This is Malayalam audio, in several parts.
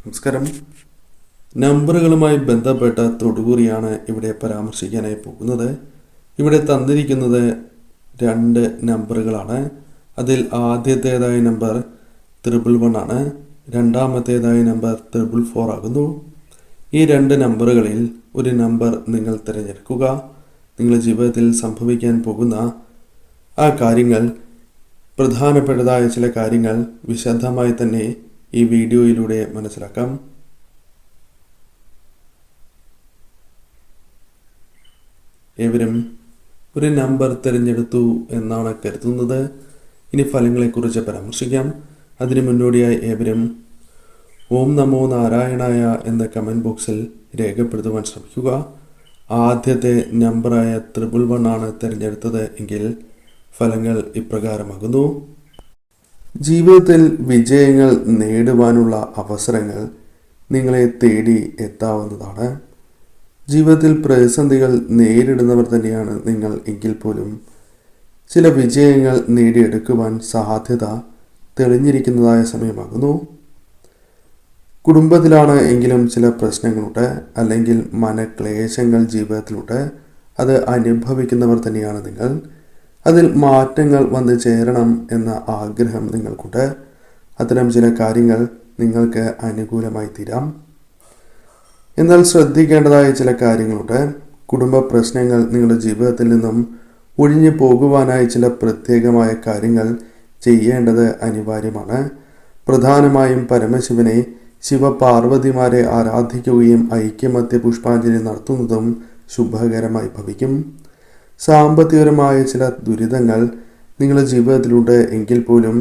നമസ്കാരം. നമ്പറുകളുമായി ബന്ധപ്പെട്ട തൊടുകുറിയാണ് ഇവിടെ പരാമർശിക്കാനായി പോകുന്നത്. ഇവിടെ തന്നിരിക്കുന്നത് 2 നമ്പറുകളാണ്. അതിൽ ആദ്യത്തേതായ നമ്പർ 111 ആണ്, രണ്ടാമത്തേതായ നമ്പർ 444 ആകുന്നു. ഈ 2 നമ്പറുകളിൽ ഒരു നമ്പർ നിങ്ങൾ തിരഞ്ഞെടുക്കുക. നിങ്ങളുടെ ജീവിതത്തിൽ സംഭവിക്കാൻ പോകുന്ന ആ കാര്യങ്ങൾ, പ്രധാനപ്പെട്ടതായ ചില കാര്യങ്ങൾ വിശദമായി തന്നെ ഈ വീഡിയോയിലൂടെ മനസ്സിലാക്കാം. ഏവരും ഒരു നമ്പർ തിരഞ്ഞെടുത്തു എന്നാണ് കരുതുന്നത്. ഇനി ഫലങ്ങളെക്കുറിച്ച് പരാമർശിക്കാം. അതിനു മുന്നോടിയായി ഏവരും ഓം നമോ നാരായണായ എന്ന കമൻറ്റ് ബോക്സിൽ രേഖപ്പെടുത്തുവാൻ ശ്രമിക്കുക. ആദ്യത്തെ നമ്പറായ 111 ആണ് തിരഞ്ഞെടുത്തത് എങ്കിൽ ഫലങ്ങൾ ഇപ്രകാരമാകുന്നു. ജീവിതത്തിൽ വിജയങ്ങൾ നേടുവാനുള്ള അവസരങ്ങൾ നിങ്ങളെ തേടി എത്താവുന്നതാണ്. ജീവിതത്തിൽ പ്രതിസന്ധികൾ നേരിടുന്നവർ തന്നെയാണ് നിങ്ങൾ എങ്കിൽ പോലും ചില വിജയങ്ങൾ നേടിയെടുക്കുവാൻ സാധ്യത തെളിഞ്ഞിരിക്കുന്നതായ സമയമാകുന്നു. കുടുംബത്തിലാണ് എങ്കിലും ചില പ്രശ്നങ്ങളുണ്ട്, അല്ലെങ്കിൽ മനക്ലേശങ്ങൾ ജീവിതത്തിലുണ്ട്. അത് അനുഭവിക്കുന്നവർ തന്നെയാണ് നിങ്ങൾ. അതിൽ മാറ്റങ്ങൾ വന്നു ചേരണം എന്ന ആഗ്രഹം നിങ്ങൾക്കുണ്ട്. അത്തരം ചില കാര്യങ്ങൾ നിങ്ങൾക്ക് അനുകൂലമായി തീരാം. എന്നാൽ ശ്രദ്ധിക്കേണ്ടതായ ചില കാര്യങ്ങളുണ്ട്. കുടുംബ പ്രശ്നങ്ങൾ നിങ്ങളുടെ ജീവിതത്തിൽ നിന്നും ഒഴിഞ്ഞു പോകുവാനായി ചില പ്രത്യേകമായ കാര്യങ്ങൾ ചെയ്യേണ്ടത് അനിവാര്യമാണ്. പ്രധാനമായും പരമശിവനെ, ശിവപാർവതിമാരെ ആരാധിക്കുകയും ഐക്യമത്യ പുഷ്പാഞ്ജലി നടത്തുന്നതും ശുഭകരമായി ഭവിക്കും. സാമ്പത്തികപരമായ ചില ദുരിതങ്ങൾ നിങ്ങളുടെ ജീവിതത്തിലുണ്ട് എങ്കിൽ പോലും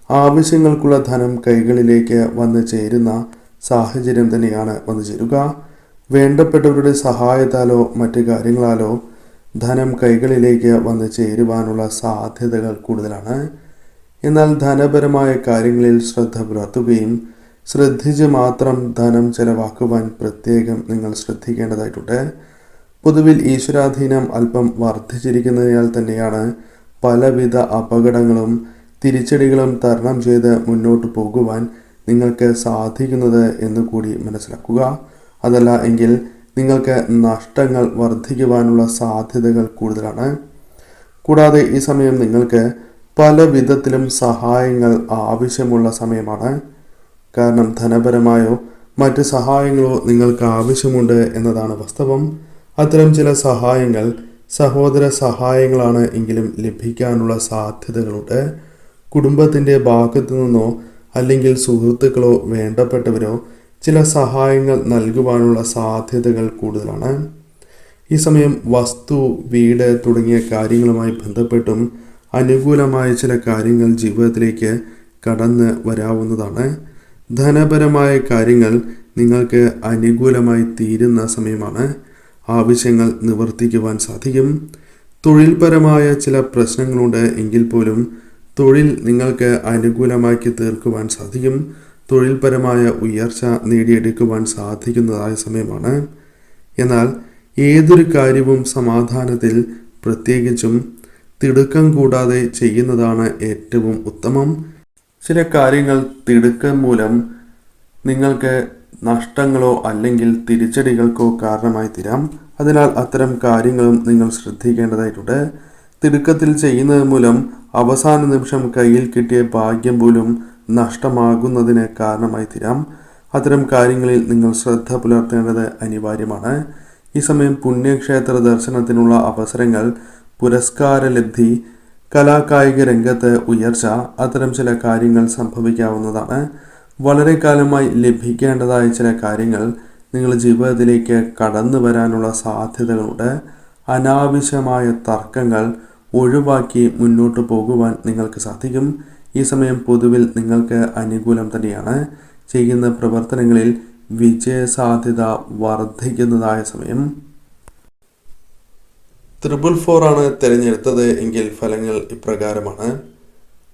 ആവശ്യങ്ങൾക്കുള്ള ധനം കൈകളിലേക്ക് വന്നു ചേരുന്ന സാഹചര്യം തന്നെയാണ് വന്നു ചേരുക. വേണ്ടപ്പെട്ടവരുടെ സഹായത്താലോ മറ്റു കാര്യങ്ങളാലോ ധനം കൈകളിലേക്ക് വന്നു ചേരുവാനുള്ള സാധ്യതകൾ കൂടുതലാണ്. എന്നാൽ ധനപരമായ കാര്യങ്ങളിൽ ശ്രദ്ധ പുലർത്തുകയും ശ്രദ്ധിച്ച് മാത്രം ധനം ചെലവാക്കുവാൻ പ്രത്യേകം നിങ്ങൾ ശ്രദ്ധിക്കേണ്ടതായിട്ടുണ്ട്. പൊതുവിൽ ഈശ്വരാധീനം അല്പം വർദ്ധിച്ചിരിക്കുന്നതിനാൽ തന്നെയാണ് പലവിധ അപകടങ്ങളും തിരിച്ചടികളും തരണം ചെയ്ത് മുന്നോട്ട് പോകുവാൻ നിങ്ങൾക്ക് സാധിക്കുന്നത് എന്ന് കൂടി മനസ്സിലാക്കുക. അതല്ല എങ്കിൽ നിങ്ങൾക്ക് നഷ്ടങ്ങൾ വർദ്ധിക്കുവാനുള്ള സാധ്യതകൾ കൂടുതലാണ്. കൂടാതെ ഈ സമയം നിങ്ങൾക്ക് പല വിധത്തിലും സഹായങ്ങൾ ആവശ്യമുള്ള സമയമാണ്. കാരണം ധനപരമായോ മറ്റ് സഹായങ്ങളോ നിങ്ങൾക്ക് ആവശ്യമുണ്ട് എന്നതാണ് വാസ്തവം. അത്തരം ചില സഹായങ്ങൾ സഹോദര സഹായങ്ങളാണ് എങ്കിലും ലഭിക്കാനുള്ള സാധ്യതകളുണ്ട്. കുടുംബത്തിൻ്റെ ഭാഗത്തു നിന്നോ അല്ലെങ്കിൽ സുഹൃത്തുക്കളോ വേണ്ടപ്പെട്ടവരോ ചില സഹായങ്ങൾ നൽകുവാനുള്ള സാധ്യതകൾ കൂടുതലാണ്. ഈ സമയം വസ്തു, വീട് തുടങ്ങിയ കാര്യങ്ങളുമായി ബന്ധപ്പെട്ടും അനുകൂലമായ ചില കാര്യങ്ങൾ ജീവിതത്തിലേക്ക് കടന്ന് വരാവുന്നതാണ്. ധനപരമായ കാര്യങ്ങൾ നിങ്ങൾക്ക് അനുകൂലമായി തീരുന്ന സമയമാണ്. ആവശ്യങ്ങൾ നിവർത്തിക്കുവാൻ സാധിക്കും. തൊഴിൽപരമായ ചില പ്രശ്നങ്ങളുണ്ട് എങ്കിൽ പോലും തൊഴിൽ നിങ്ങൾക്ക് അനുകൂലമാക്കി തീർക്കുവാൻ സാധിക്കും. തൊഴിൽപരമായ ഉയർച്ച നേടിയെടുക്കുവാൻ സാധിക്കുന്നതായ സമയമാണ്. എന്നാൽ ഏതൊരു കാര്യവും സമാധാനത്തിൽ, പ്രത്യേകിച്ചും തിടുക്കം കൂടാതെ ചെയ്യുന്നതാണ് ഏറ്റവും ഉത്തമം. ചില കാര്യങ്ങൾ തിടുക്കം മൂലം നിങ്ങൾക്ക് നഷ്ടങ്ങളോ അല്ലെങ്കിൽ തിരിച്ചടികൾക്കോ കാരണമായി തീരാം. അതിനാൽ അത്തരം കാര്യങ്ങളും നിങ്ങൾ ശ്രദ്ധിക്കേണ്ടതായിട്ടുണ്ട്. തിടുക്കത്തിൽ ചെയ്യുന്നത് മൂലം അവസാന നിമിഷം കയ്യിൽ കിട്ടിയ ഭാഗ്യം പോലും നഷ്ടമാകുന്നതിന് കാരണമായി തീരാം. അത്തരം കാര്യങ്ങളിൽ നിങ്ങൾ ശ്രദ്ധ പുലർത്തേണ്ടത് അനിവാര്യമാണ്. ഈ സമയം പുണ്യക്ഷേത്ര ദർശനത്തിനുള്ള അവസരങ്ങൾ, പുരസ്കാര ലബ്ധി, കലാകായിക രംഗത്ത് ഉയർച്ച, അത്തരം ചില കാര്യങ്ങൾ സംഭവിക്കാവുന്നതാണ്. വളരെ കാലമായി ലഭിക്കേണ്ടതായ ചില കാര്യങ്ങൾ നിങ്ങളുടെ ജീവിതത്തിലേക്ക് കടന്നു വരാനുള്ള സാധ്യതകളുണ്ട്. അനാവശ്യമായ തർക്കങ്ങൾ ഒഴിവാക്കി മുന്നോട്ട് പോകുവാൻ നിങ്ങൾക്ക് സാധിക്കും. ഈ സമയം പൊതുവിൽ നിങ്ങൾക്ക് അനുകൂലം തന്നെയാണ്. ചെയ്യുന്ന പ്രവർത്തനങ്ങളിൽ വിജയസാധ്യത വർദ്ധിക്കുന്നതായ സമയം. 444 ആണ് തിരഞ്ഞെടുത്തത് എങ്കിൽ ഫലങ്ങൾ ഇപ്രകാരമാണ്.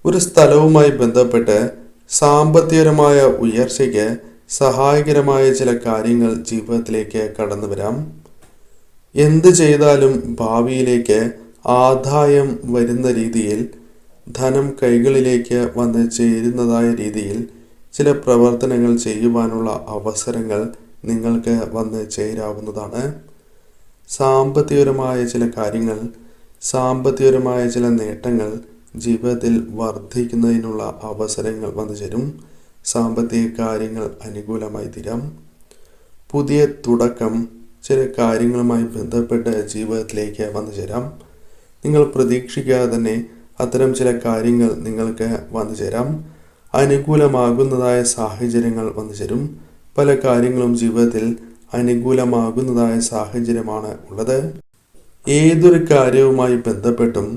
ഒരു സ്ഥലവുമായി ബന്ധപ്പെട്ട് സാമ്പത്തികപരമായ ഉയർച്ചയ്ക്ക് സഹായകരമായ ചില കാര്യങ്ങൾ ജീവിതത്തിലേക്ക് കടന്നു വരാം. എന്ത് ചെയ്താലും ഭാവിയിലേക്ക് ആദായം വരുന്ന രീതിയിൽ, ധനം കൈകളിലേക്ക് വന്ന് ചേരുന്നതായ രീതിയിൽ ചില പ്രവർത്തനങ്ങൾ ചെയ്യുവാനുള്ള അവസരങ്ങൾ നിങ്ങൾക്ക് വന്ന് ചേരാവുന്നതാണ്. സാമ്പത്തികപരമായ ചില കാര്യങ്ങൾ, സാമ്പത്തികപരമായ ചില നേട്ടങ്ങൾ ജീവിതത്തിൽ വർദ്ധിക്കുന്നതിനുള്ള അവസരങ്ങൾ വന്നു ചേരും. സാമ്പത്തിക കാര്യങ്ങൾ അനുകൂലമായി തീരാം. പുതിയ തുടക്കം ചില കാര്യങ്ങളുമായി ബന്ധപ്പെട്ട് ജീവിതത്തിലേക്ക് വന്നു ചേരാം. നിങ്ങൾ പ്രതീക്ഷിക്കാതെ തന്നെ അത്തരം ചില കാര്യങ്ങൾ നിങ്ങൾക്ക് വന്നു ചേരാം. അനുകൂലമാകുന്നതായ സാഹചര്യങ്ങൾ വന്നു ചേരും. പല കാര്യങ്ങളും ജീവിതത്തിൽ അനുകൂലമാകുന്നതായ സാഹചര്യമാണ് ഉള്ളത്. ഏതൊരു കാര്യവുമായി ബന്ധപ്പെട്ടും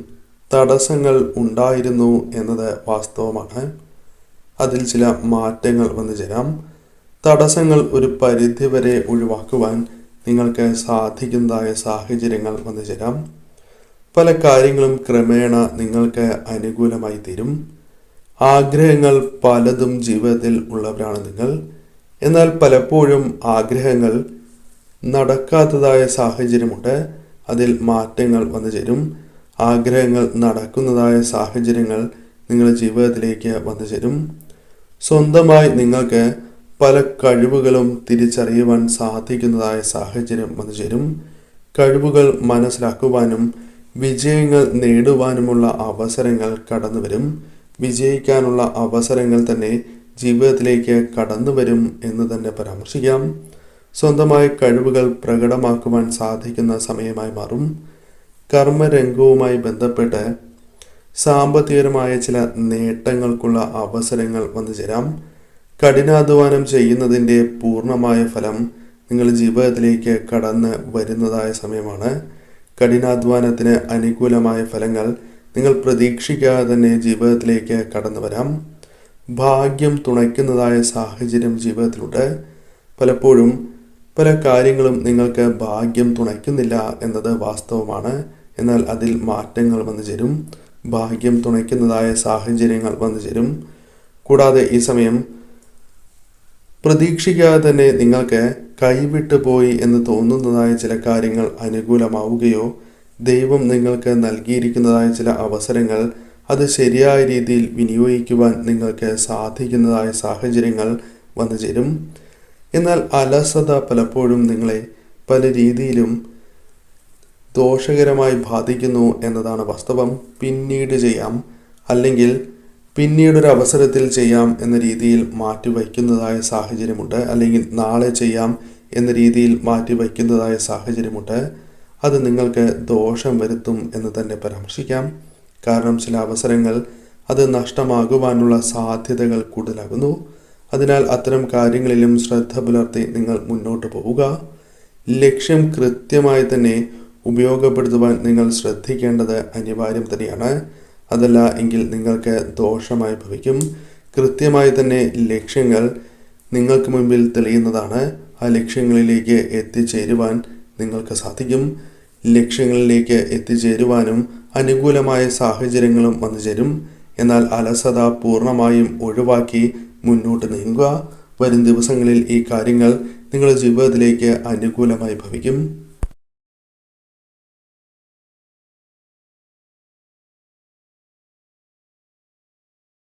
തടസ്സങ്ങൾ ഉണ്ടായിരുന്നു എന്നത് വാസ്തവമാണ്. അതിൽ ചില മാറ്റങ്ങൾ വന്നു ചേരാം. തടസ്സങ്ങൾ ഒരു പരിധിവരെ ഒഴിവാക്കുവാൻ നിങ്ങൾക്ക് സാധിക്കുന്നതായ സാഹചര്യങ്ങൾ വന്നു ചേരാം. പല കാര്യങ്ങളും ക്രമേണ നിങ്ങൾക്ക് അനുകൂലമായി തീരും. ആഗ്രഹങ്ങൾ പലതും ജീവിതത്തിൽ ഉള്ളവരാണ് നിങ്ങൾ. എന്നാൽ പലപ്പോഴും ആഗ്രഹങ്ങൾ നടക്കാത്തതായ സാഹചര്യമുണ്ട്. അതിൽ മാറ്റങ്ങൾ വന്നു ചേരും. ആഗ്രഹങ്ങൾ നടക്കുന്നതായ സാഹചര്യങ്ങൾ നിങ്ങളുടെ ജീവിതത്തിലേക്ക് വന്നു ചേരും. സ്വന്തമായി നിങ്ങൾക്ക് പല കഴിവുകളും തിരിച്ചറിയുവാൻ സാധിക്കുന്നതായ സാഹചര്യം വന്നു ചേരും. കഴിവുകൾ മനസ്സിലാക്കുവാനും വിജയങ്ങൾ നേടുവാനുമുള്ള അവസരങ്ങൾ കടന്നു വരും. വിജയിക്കാനുള്ള അവസരങ്ങൾ തന്നെ ജീവിതത്തിലേക്ക് കടന്നു വരും എന്ന് തന്നെ പരാമർശിക്കാം. സ്വന്തമായി കഴിവുകൾ പ്രകടമാക്കുവാൻ സാധിക്കുന്ന സമയമായി മാറും. കർമ്മരംഗവുമായി ബന്ധപ്പെട്ട് സാമ്പത്തികപരമായ ചില നേട്ടങ്ങൾക്കുള്ള അവസരങ്ങൾ വന്നു ചേരാം. കഠിനാധ്വാനം ചെയ്യുന്നതിൻ്റെ പൂർണ്ണമായ ഫലം നിങ്ങളുടെ ജീവിതത്തിലേക്ക് കടന്ന് വരുന്നതായ സമയമാണ്. കഠിനാധ്വാനത്തിന് അനുകൂലമായ ഫലങ്ങൾ നിങ്ങൾ പ്രതീക്ഷിക്കാതെ തന്നെ ജീവിതത്തിലേക്ക് കടന്നു വരാം. ഭാഗ്യം തുണയ്ക്കുന്നതായ സാഹചര്യം ജീവിതത്തിലുണ്ട്. പലപ്പോഴും പല കാര്യങ്ങളും നിങ്ങൾക്ക് ഭാഗ്യം തുണയ്ക്കുന്നില്ല എന്നത് വാസ്തവമാണ്. എന്നാൽ അതിൽ മാറ്റങ്ങൾ വന്നു ചേരും. ഭാഗ്യം തുണയ്ക്കുന്നതായ സാഹചര്യങ്ങൾ വന്നു ചേരും. കൂടാതെ ഈ സമയം പ്രതീക്ഷിക്കാതെ തന്നെ നിങ്ങൾക്ക് കൈവിട്ടു പോയി എന്ന് തോന്നുന്നതായ ചില കാര്യങ്ങൾ അനുകൂലമാവുകയോ ദൈവം നിങ്ങൾക്ക് നൽകിയിരിക്കുന്നതായ ചില അവസരങ്ങൾ അത് ശരിയായ രീതിയിൽ വിനിയോഗിക്കുവാൻ നിങ്ങൾക്ക് സാധിക്കുന്നതായ സാഹചര്യങ്ങൾ വന്നു ചേരും. എന്നാൽ അലസത പലപ്പോഴും നിങ്ങളെ പല രീതിയിലും ദോഷകരമായി ബാധിക്കുന്നു എന്നതാണ് വാസ്തവം. പിന്നീട് ചെയ്യാം, അല്ലെങ്കിൽ പിന്നീടൊരു അവസരത്തിൽ ചെയ്യാം എന്ന രീതിയിൽ മാറ്റിവയ്ക്കുന്നതായ സാഹചര്യമുണ്ട്. അല്ലെങ്കിൽ നാളെ ചെയ്യാം എന്ന രീതിയിൽ മാറ്റിവയ്ക്കുന്നതായ സാഹചര്യമുണ്ട്. അത് നിങ്ങൾക്ക് ദോഷം വരുത്തും എന്ന് തന്നെ പരാമർശിക്കാം. കാരണം ചില അവസരങ്ങൾ അത് നഷ്ടമാകുവാനുള്ള സാധ്യതകൾ കൂടുതലാകുന്നു. അതിനാൽ അത്തരം കാര്യങ്ങളിലും ശ്രദ്ധ പുലർത്തി നിങ്ങൾ മുന്നോട്ട് പോവുക. ലക്ഷ്യം കൃത്യമായി തന്നെ ഉപയോഗപ്പെടുത്തുവാൻ നിങ്ങൾ ശ്രദ്ധിക്കേണ്ടത് അനിവാര്യം തന്നെയാണ്. അതല്ല എങ്കിൽ നിങ്ങൾക്ക് ദോഷമായി ഭവിക്കും. കൃത്യമായി തന്നെ ലക്ഷ്യങ്ങൾ നിങ്ങൾക്ക് മുൻപിൽ തെളിയുന്നതാണ്. ആ ലക്ഷ്യങ്ങളിലേക്ക് എത്തിച്ചേരുവാൻ നിങ്ങൾക്ക് സാധിക്കും. ലക്ഷ്യങ്ങളിലേക്ക് എത്തിച്ചേരുവാനും അനുകൂലമായ സാഹചര്യങ്ങളും വന്നു ചേരും. എന്നാൽ അലസത പൂർണ്ണമായും ഒഴിവാക്കി മുന്നോട്ട് നീങ്ങുക. വരും ദിവസങ്ങളിൽ ഈ കാര്യങ്ങൾ നിങ്ങളുടെ ജീവിതത്തിലേക്ക് അനുകൂലമായി ഭവിക്കും.